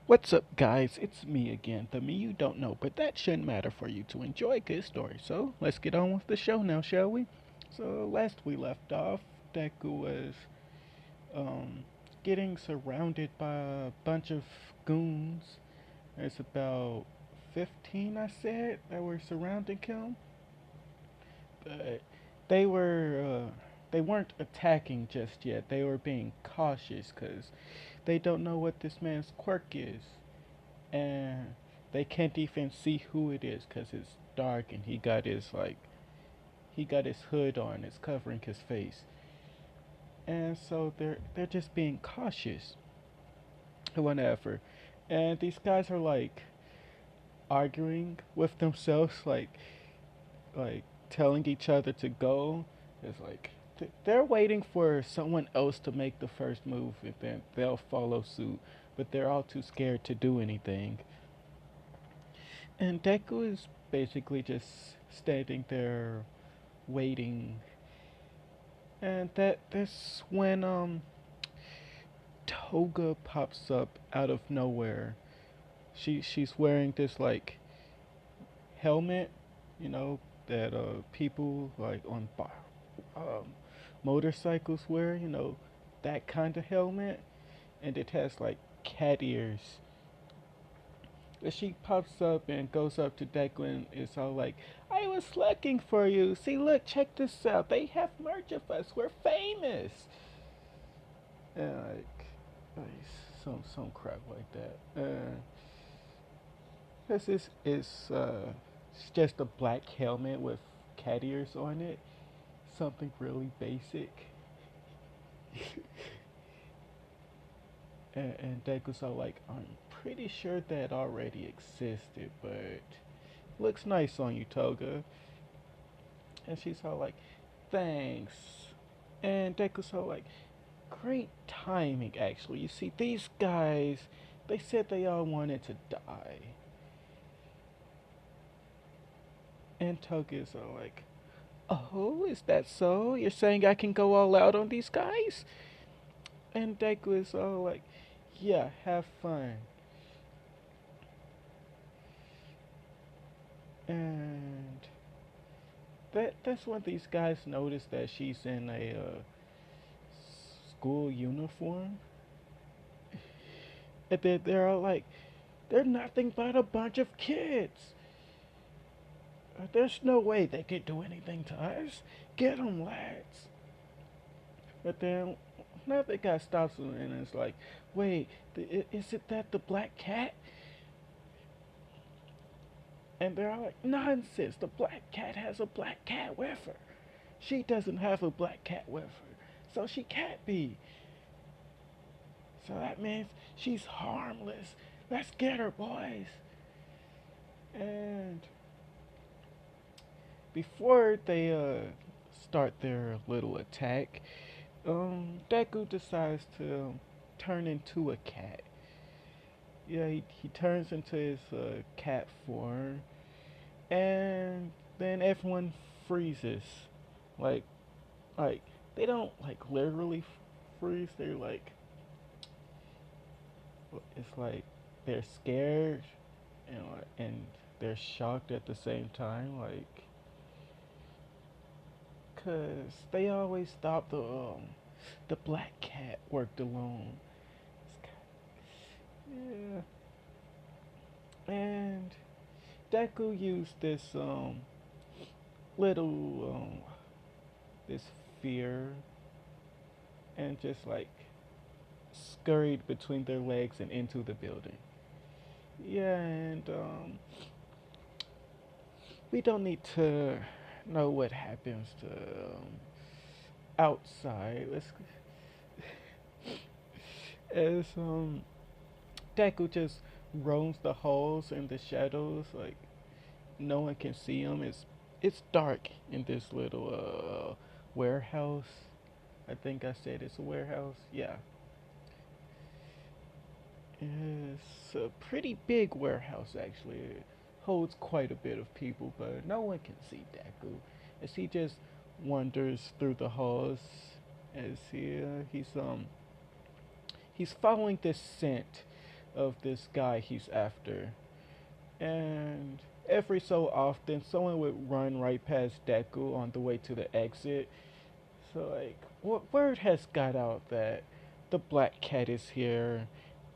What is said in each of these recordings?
What's up, guys? It's me again, the me you don't know, but that shouldn't matter for you to enjoy good stories. So let's get on with the show now, shall we? So last we left off, Deku was um, getting surrounded by a bunch of goons. There's about 15, I said, that were surrounding him, but they were they weren't attacking just yet. They were being cautious because they don't know what this man's quirk is, and they can't even see who it is because it's dark and he got his hood on, it's covering his face, and so they're just being cautious, whatever. And these guys are like arguing with themselves, like telling each other to go. It's like they're waiting for someone else to make the first move and then they'll follow suit, but they're all too scared to do anything. And Deku is basically just standing there waiting. And that's when Toga pops up out of nowhere. She's wearing this like helmet, you know, that people like on um, motorcycles wear, that kind of helmet, and it has like cat ears. But she pops up and goes up to Deku and is all like, I was looking for you. See, look, check this out. They have merch of us. We're famous. And like some crap like that. This is it's just a black helmet with cat ears on it. Something really basic. And Deku's all like, I'm pretty sure that already existed, but looks nice on you, Toga. And she's all like, thanks. And Deku's all like, great timing, actually. You see, these guys, they said they all wanted to die. And Toga's all like, oh, is that so? You're saying I can go all out on these guys? And Deku is all like, yeah, have fun. And that's when these guys notice that she's in a school uniform. And they're all like, they're nothing but a bunch of kids. There's no way they could do anything to us. Get 'em, lads. But then another guy stops them and is like, wait, is it that the black cat? And they're all like, nonsense, the black cat has a black cat with her. She doesn't have a black cat with her, so she can't be. So that means she's harmless. Let's get her, boys. And before they start their little attack, Deku decides to turn into a cat. Yeah, he turns into his cat form, and then everyone freezes. Like, like they don't like literally freeze. They're like, it's like they're scared and they're shocked at the same time. Like, cause they always thought the black cat worked alone. Yeah, and Deku used this little this fear and just like scurried between their legs and into the building. Yeah, and we don't need to know what happens to outside. Let's as Deku just roams the halls and the shadows, like no one can see him. It's dark in this little warehouse. I think I said it's a warehouse. Yeah, it's a pretty big warehouse actually. It holds quite a bit of people, but no one can see Deku as he just wanders through the halls. As he's following this scent of this guy he's after. And every so often, someone would run right past Deku on the way to the exit. So, like, word has got out that the Black Cat is here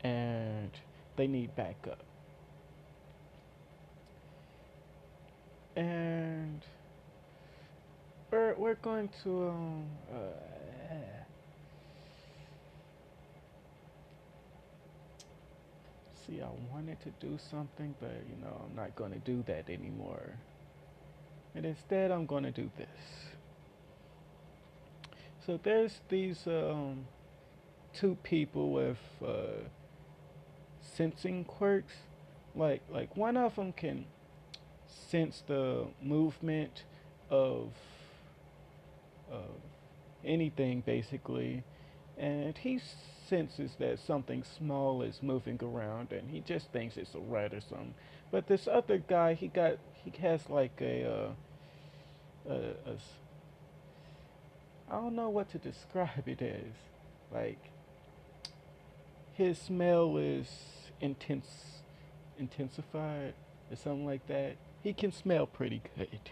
and they need backup. And we're going to see. I wanted to do something, but I'm not going to do that anymore. And instead, I'm going to do this. So there's these two people with sensing quirks. Like one of them can sense the movement of of anything basically, and he senses that something small is moving around, and he just thinks it's a rat or something. But this other guy, he has like a I don't know what to describe it as. Like his smell is intensified or something like that. He can smell pretty good.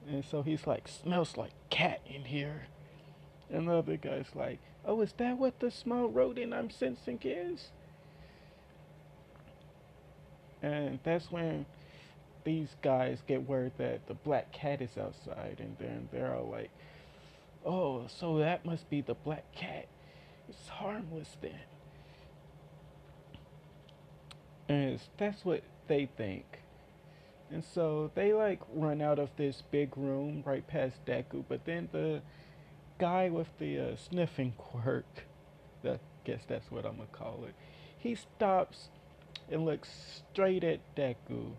And so he's like, smells like cat in here. And the other guy's like, oh, is that what the small rodent I'm sensing is? And that's when these guys get word that the black cat is outside. And then they're all like, oh, so that must be the black cat. It's harmless then. And that's what they think. And so they like run out of this big room right past Deku, but then the guy with the sniffing quirk, I guess that's what I'm gonna call it, he stops and looks straight at Deku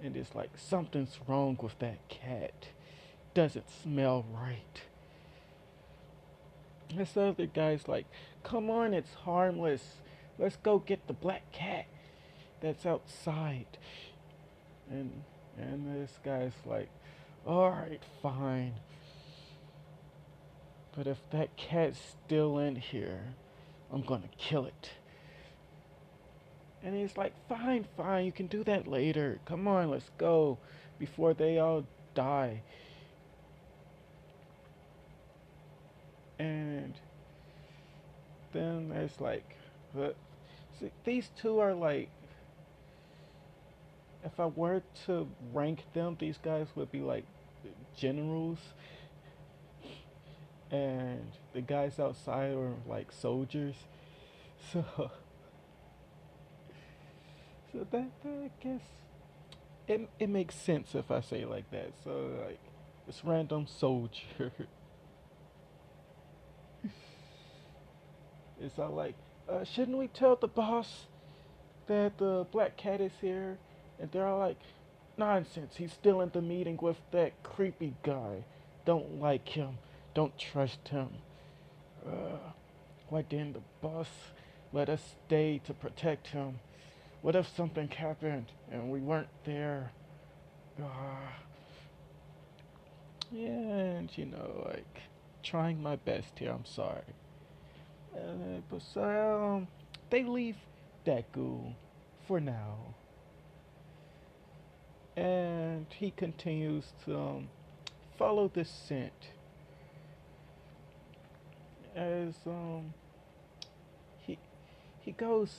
and is like, something's wrong with that cat. Doesn't smell right. This other guy's like, come on, it's harmless. Let's go get the black cat that's outside. And this guy's like, alright, fine. But if that cat's still in here, I'm gonna kill it. And he's like, fine, fine, you can do that later. Come on, let's go. Before they all die. And then there's like, see, these two are like, if I were to rank them, these guys would be like generals. And the guys outside are like soldiers. So, that I guess it makes sense if I say it like that. So like this random soldier is all like, shouldn't we tell the boss that the black cat is here? And they're all like, nonsense. He's still in the meeting with that creepy guy. Don't like him. Don't trust him. Why didn't the boss let us stay to protect him? What if something happened and we weren't there? Yeah, and like trying my best here. I'm sorry. But so they leave Deku for now, and he continues to follow the scent as he he goes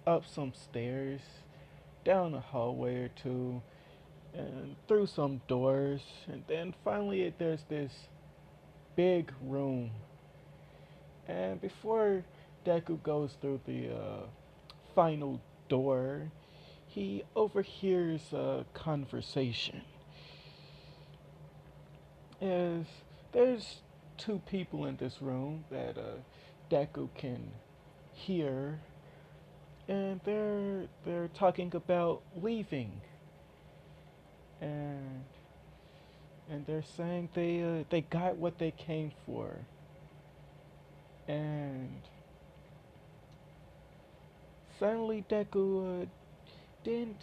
up some stairs, down a hallway or two, and through some doors, and then finally there's this big room. And before Deku goes through the final door, he overhears a conversation. As there's two people in this room that Deku can hear, and they're talking about leaving, and they're saying they got what they came for, and suddenly Deku didn't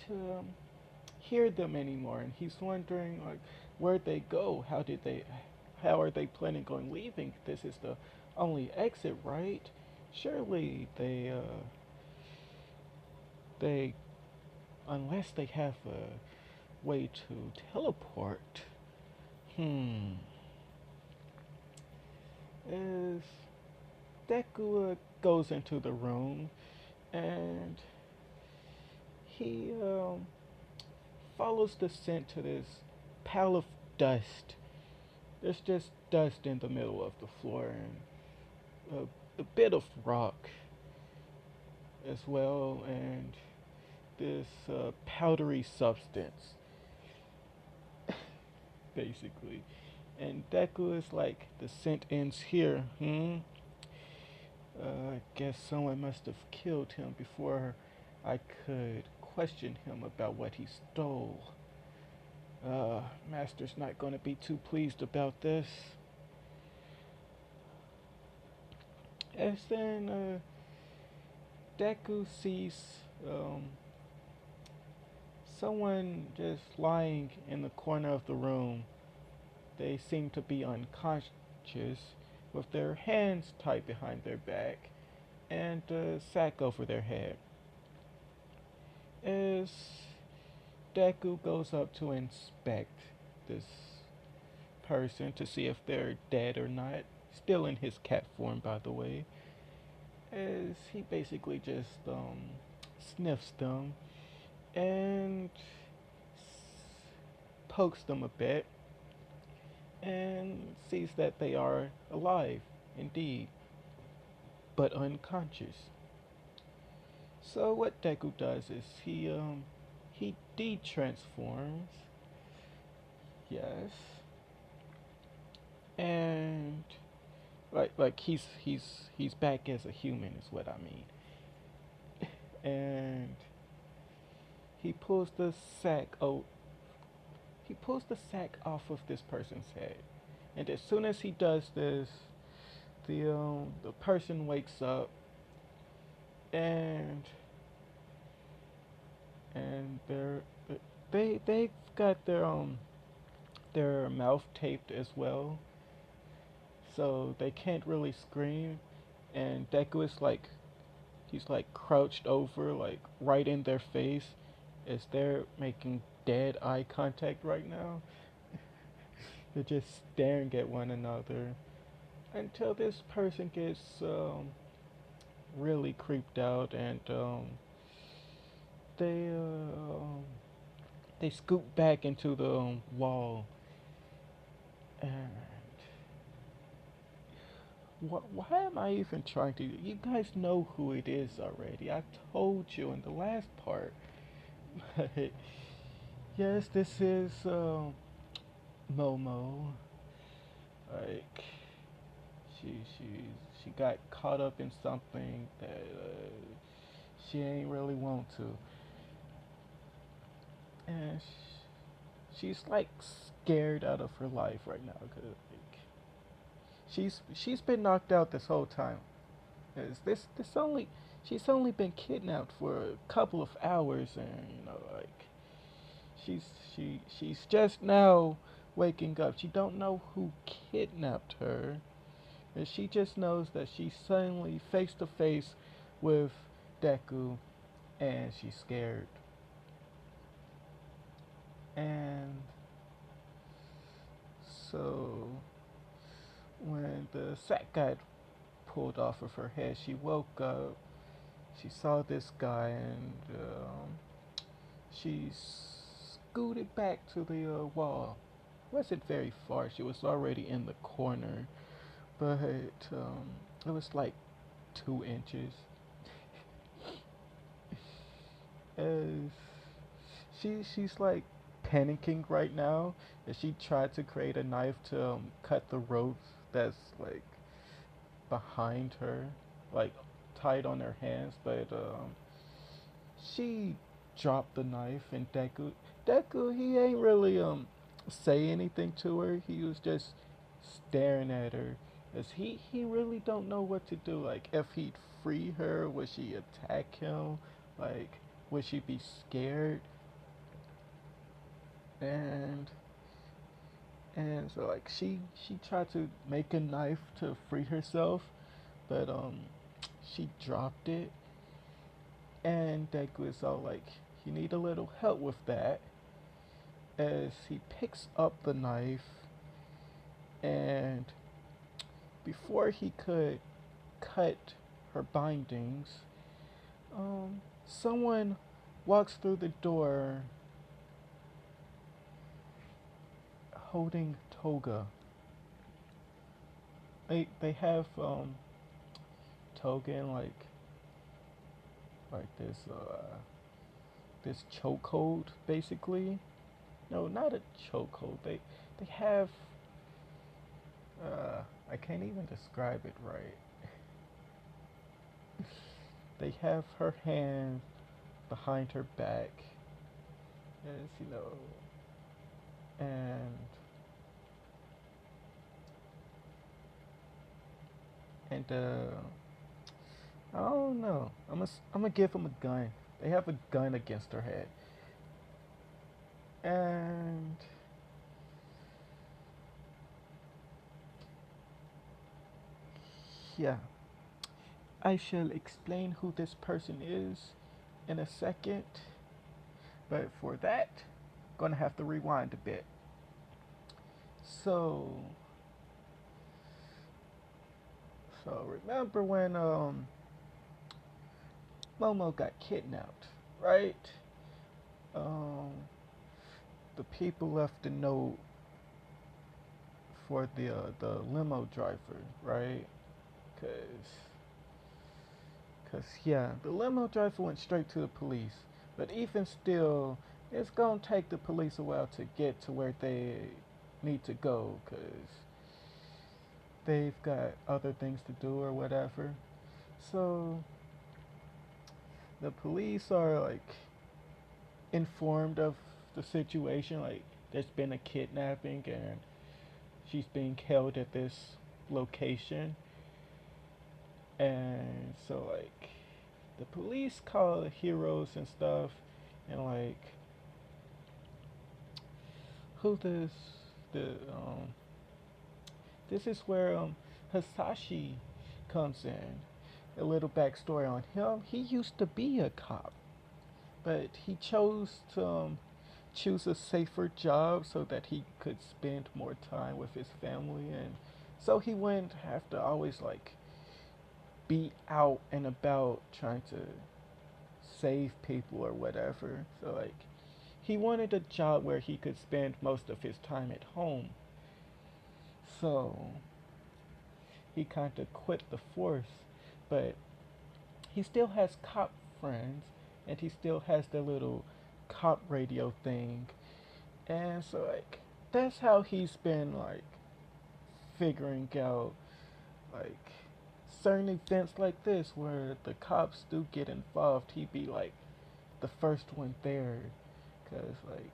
hear them anymore, and he's wondering like where'd they go? How are they planning on leaving? This is the only exit, right? Surely they unless they have a way to teleport. Hmm. As Deku goes into the room and he follows the scent to this pile of dust. There's just dust in the middle of the floor and a bit of rock as well, and this powdery substance, basically. And Deku is like, the scent ends here. I guess someone must have killed him before I could question him about what he stole. Master's not gonna be too pleased about this. As then Deku sees um, someone just lying in the corner of the room. They seem to be unconscious, with their hands tied behind their back and a sack over their head. As Deku goes up to inspect this person to see if they're dead or not, still in his cat form, by the way, as he basically just sniffs them and pokes them a bit and sees that they are alive, indeed, but unconscious. So what Deku does is he de-transforms, yes, and like he's back as a human is what I mean. And he pulls the sack oh he pulls the sack off of this person's head. And as soon as he does this, the person wakes up and they're they've got their mouth taped as well, so they can't really scream. And Deku is like, he's like crouched over, like right in their face, as they're making dead eye contact right now. They're just staring at one another until this person gets really creeped out, and they they scoop back into the wall. And why am I even trying to? You guys know who it is already. I told you in the last part. But yes, this is Momo. Like she she she got caught up in something that she ain't really want to, and she's like scared out of her life right now because like, she's been knocked out this whole time. Is this only she's only been kidnapped for a couple of hours, and like she's she's just now waking up. She don't know who kidnapped her, and she just knows that she's suddenly face to face with Deku, and she's scared. And so when the sack got pulled off of her head, she woke up. She saw this guy, and she scooted back to the wall. Wasn't very far. She was already in the corner, but it was like 2 inches. As she's like panicking right now, as she tried to create a knife to cut the ropes that's like behind her, like tied on her hands, but she dropped the knife, and Deku he ain't really say anything to her. He was just staring at her, as he really don't know what to do. Like if he'd free her, would she attack him? Like would she be scared? And so like she tried to make a knife to free herself, but she dropped it, and Deku is all like, "You need a little help with that." As he picks up the knife, and before he could cut her bindings, someone walks through the door holding Toga. They have Toga in like this chokehold basically. No, not a chokehold. They have I can't even describe it right. They have her hand behind her back, as you know, and and I don't know. I'm gonna give them a gun. They have a gun against her head, and yeah, I shall explain who this person is in a second. But for that, gonna have to rewind a bit. So, so remember when Momo got kidnapped, right? Um, the people left a note for the limo driver, right? Cause, cause yeah, the limo driver went straight to the police. But even still, it's gonna take the police a while to get to where they need to go, cause they've got other things to do or whatever. So the police are like informed of the situation, like there's been a kidnapping and she's being held at this location. And so like the police call the heroes and stuff, and like who the this is where Hasashi comes in. A little backstory on him. He used to be a cop, but he chose to choose a safer job so that he could spend more time with his family, and so he wouldn't have to always like be out and about trying to save people or whatever. So like he wanted a job where he could spend most of his time at home. So he kind of quit the force, but he still has cop friends, and he still has the little cop radio thing. And so like that's how he's been like figuring out like certain events like this where the cops do get involved. He'd be like the first one there, cause like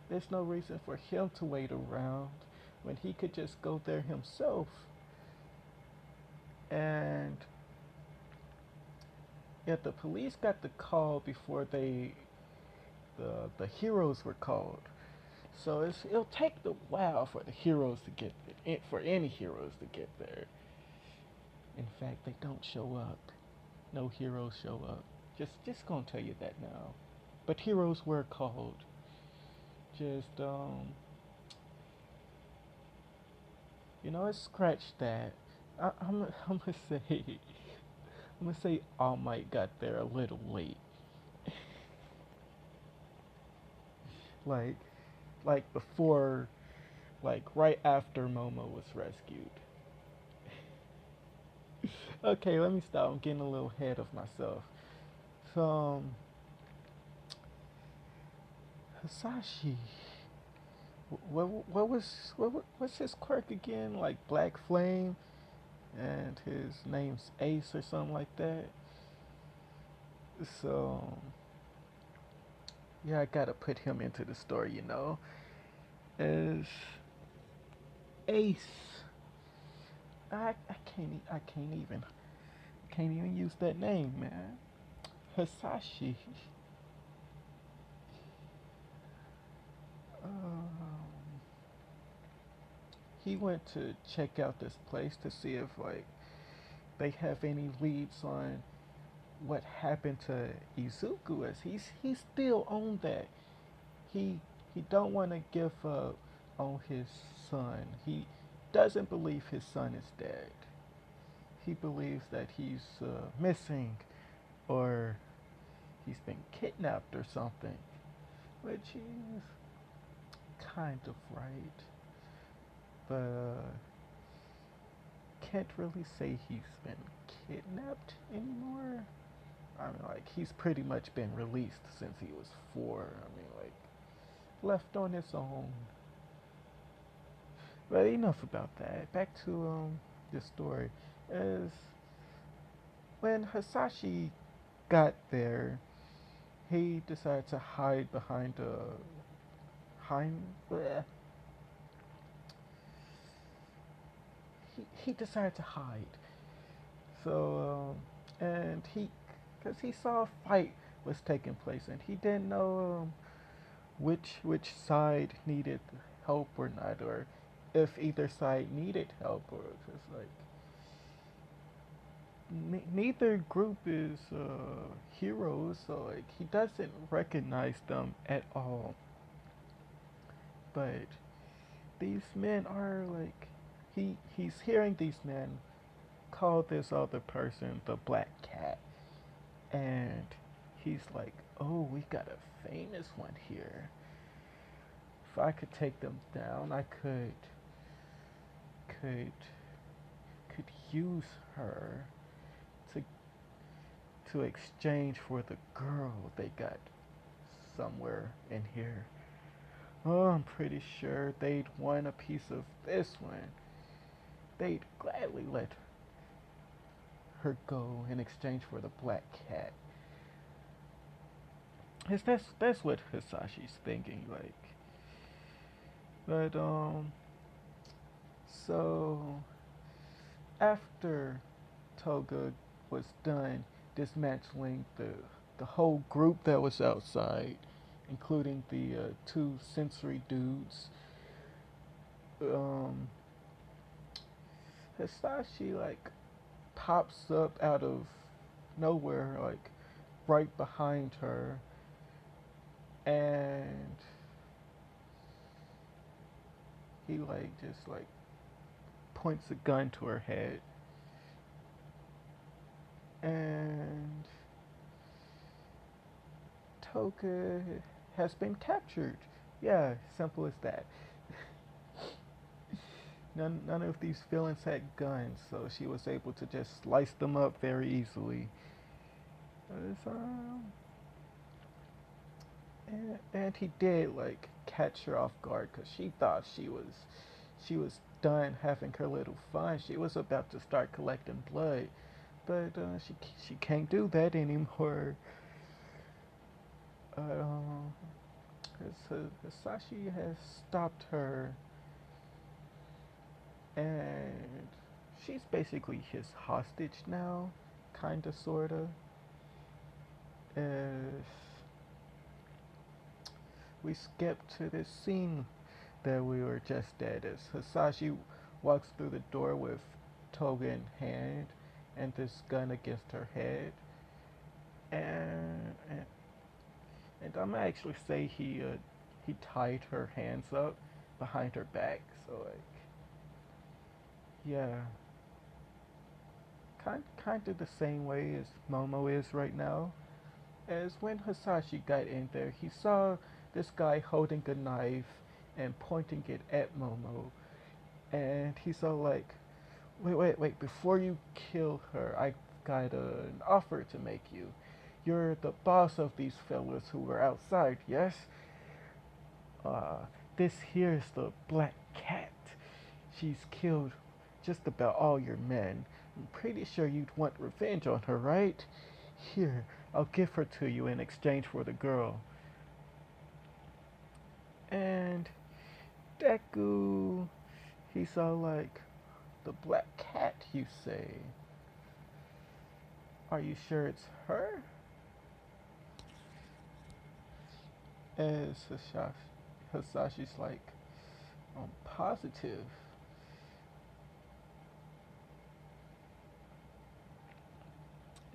there's no reason for him to wait around when he could just go there himself. And yet the police got the call before the heroes were called. So it'll take a while for the heroes to get there, for any heroes to get there. In fact, they don't show up. No heroes show up. Just gonna tell you that now. But heroes were called. Just scratch that. I'm gonna say All Might got there a little late. like like before, like right after Momo was rescued. Okay, let me stop. I'm getting a little ahead of myself. So, Hasashi, what's his quirk again? Like Black Flame, and his name's Ace or something like that. So, yeah, I gotta put him into the story. As Ace, I can't even use that name, man. Hasashi. Um, he went to check out this place to see if like they have any leads on what happened to Izuku, as he's still on that. He he don't want to give up on his son. He doesn't believe his son is dead. He believes that he's missing, or he's been kidnapped or something, which is kind of right, but can't really say he's been kidnapped anymore. I mean, like, he's pretty much been released since he was 4. I mean, like, left on his own. But enough about that. Back to the story. Is when Hasashi got there, he decided to hide behind a hind. Bleh. He decided to hide. So and because he saw a fight was taking place, and he didn't know which side needed help or not, or if either side needed help, or just like neither group is heroes, so like he doesn't recognize them at all. But these men are like he's hearing these men call this other person the Black Cat, and he's like, "Oh, we got a famous one here. If I could take them down, I could could use her to exchange for the girl they got somewhere in here. Oh, I'm pretty sure they'd want a piece of this one. They'd gladly let her go in exchange for the Black Cat." That's what Hisashi's thinking, like. But so after Toga was done dismantling the whole group that was outside, including the 2 sensory dudes, um, Hisashi like pops up out of nowhere, like right behind her, and he like just like points a gun to her head, and Toga has been captured. Yeah, simple as that. None of these villains had guns, so she was able to just slice them up very easily. So, and he did like catch her off guard, because she thought she was done having her little fun. She was about to start collecting blood, but she can't do that anymore. Uh, Hisashi has stopped her, and she's basically his hostage now, kinda sorta. As we skip to this scene that we were just at, as Hisashi walks through the door with Toga in hand and this gun against her head, and and I'm gonna actually say he tied her hands up behind her back, so like, yeah, kind of the same way as Momo is right now. As when Hisashi got in there, he saw this guy holding a knife and pointing it at Momo, and he saw like, wait, before you kill her, I got an offer to make you. You're the boss of these fellas who were outside, yes? Uh, this here's the Black Cat. She's killed just about all your men. I'm pretty sure you'd want revenge on her, right? Here, I'll give her to you in exchange for the girl. And Deku, he's all like, "The Black Cat, you say? Are you sure it's her?" As Hasashi's like, "I'm positive."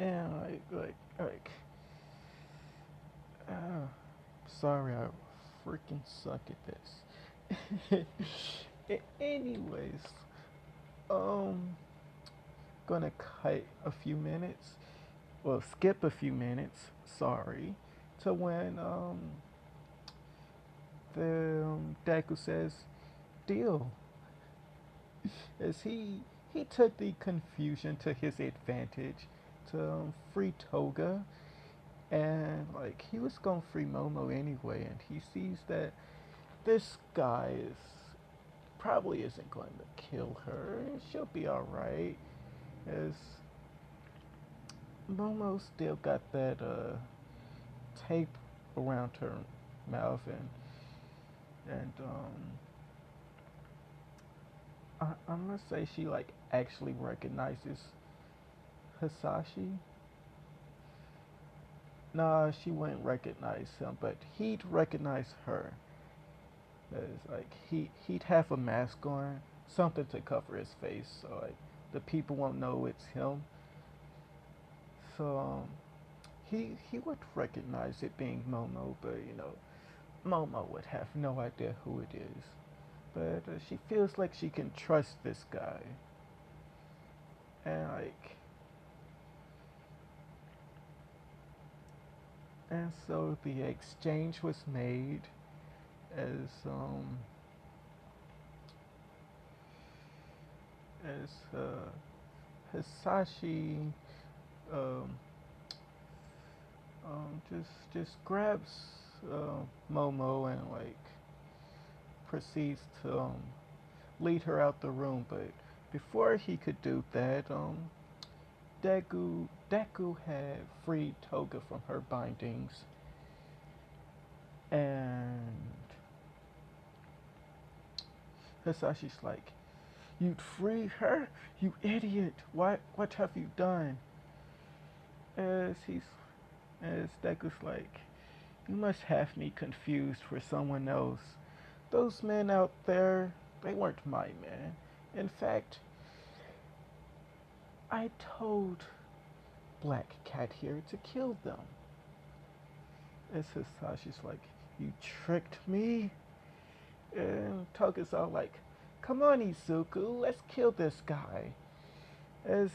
And uh, sorry, I freaking suck at this. Anyways, um, gonna cut a few minutes, well, skip a few minutes, sorry, to when the Deku says, deal, as he took the confusion to his advantage to free Toga, and like he was gonna free Momo anyway, and he sees that this guy is probably isn't going to kill her. She'll be all right, as Momo still got that tape around her mouth, and I'm gonna say she like actually recognizes Hisashi. Nah, she wouldn't recognize him, but he'd recognize her. As like he'd have a mask on, something to cover his face, so like the people won't know it's him. So he would recognize it being Momo, but Momo would have no idea who it is. But she feels like she can trust this guy, and so the exchange was made as Hisashi um, just grabs Momo and like proceeds to lead her out the room. But before he could do that, Deku had freed Toga from her bindings, and Hisashi's like, "You'd free her, you idiot! What have you done?" As he's as Deku's like, "You must have me confused for someone else. Those men out there, they weren't my men. In fact, I told Black Cat here to kill them." As Hisashi's like, "You tricked me?" And Toga's all like, "Come on, Izuku, let's kill this guy." As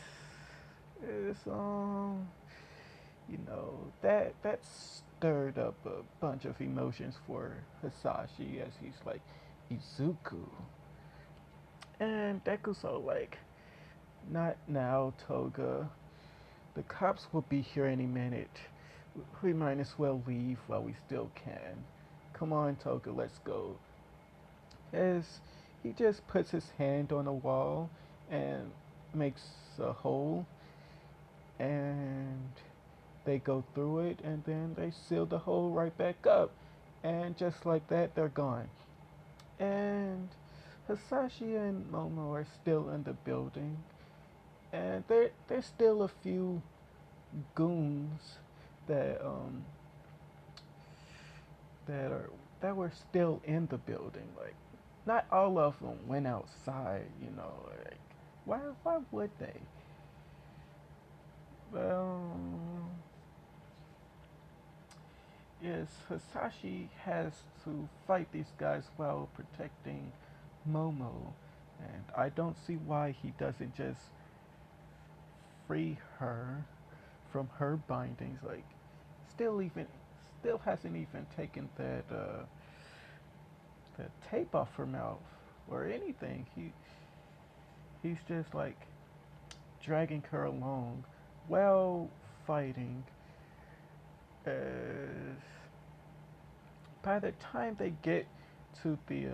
that stirred up a bunch of emotions for Hisashi, as he's like, "Izuku." And Deku's all like, "Not now, Toga. The cops will be here any minute. We might as well leave while we still can. Come on, Toga, let's go." As he just puts his hand on a wall and makes a hole, and they go through it, and then they seal the hole right back up, and just like that, they're gone. And Hisashi and Momo are still in the building, and there's still a few goons that that are that were still in the building. Like, not all of them went outside. Like, why would they? Well, yes, Hisashi has to fight these guys while protecting Momo, and I don't see why he doesn't just free her from her bindings. Like, still hasn't even taken that tape off her mouth or anything. He's just like dragging her along while fighting. As by the time they get to the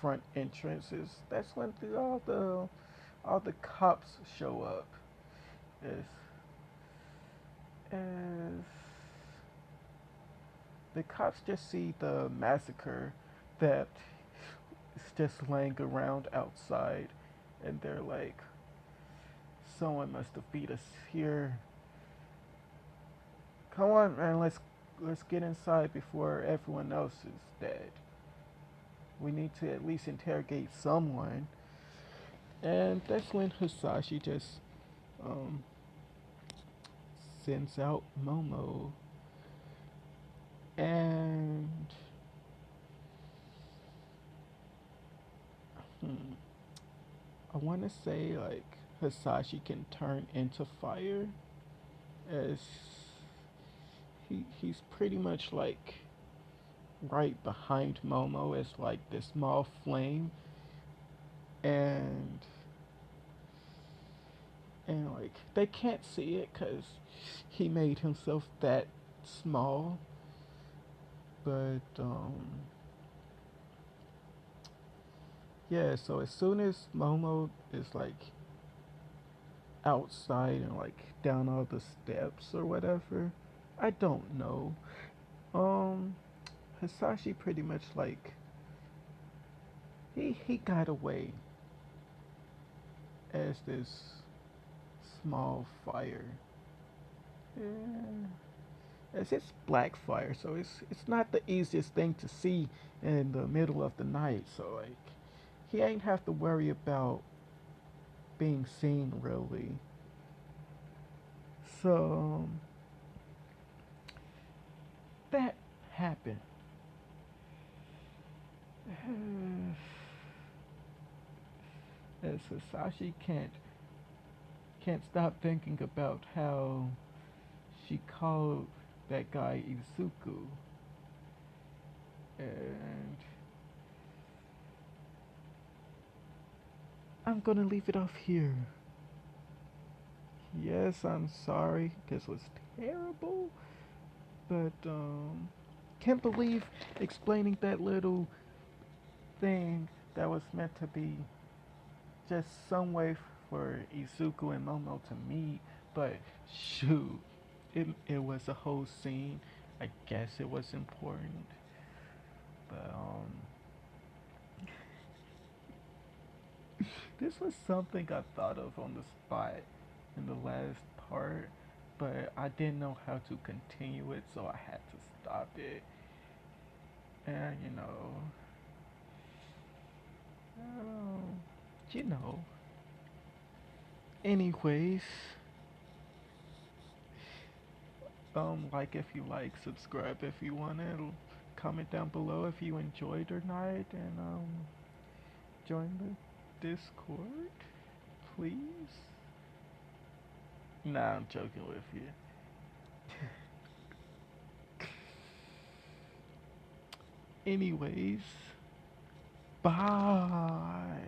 front entrances, that's when all the cops show up. As as the cops just see the massacre that is just laying around outside, and they're like, "Someone must have beat us here. Come on, man, let's get inside before everyone else is dead. We need to at least interrogate someone." And that's when Hisashi just um, sends out Momo, and hmm, I want to say like Hisashi can turn into fire, as he's pretty much like right behind Momo as like this small flame, and like they can't see it because he made himself that small, but yeah. So as soon as Momo is like outside and like down all the steps or whatever, I don't know. Um, Hisashi pretty much like he got away as this small fire. Yeah. As it's black fire, so it's not the easiest thing to see in the middle of the night. So like he ain't have to worry about being seen really. So that happened. As Hisashi can't stop thinking about how she called that guy Izuku, and I'm gonna leave it off here. Yes, I'm sorry. This was terrible, but can't believe explaining that little thing that was meant to be just some way for Izuku and Momo to meet, but shoot, it was a whole scene. I guess it was important, but this was something I thought of on the spot in the last part, but I didn't know how to continue it, so I had to stop it. And um, you know. Anyways, like if you like, subscribe if you want it, comment down below if you enjoyed or not, and join the Discord, please. Nah, I'm joking with you. Anyways, bye.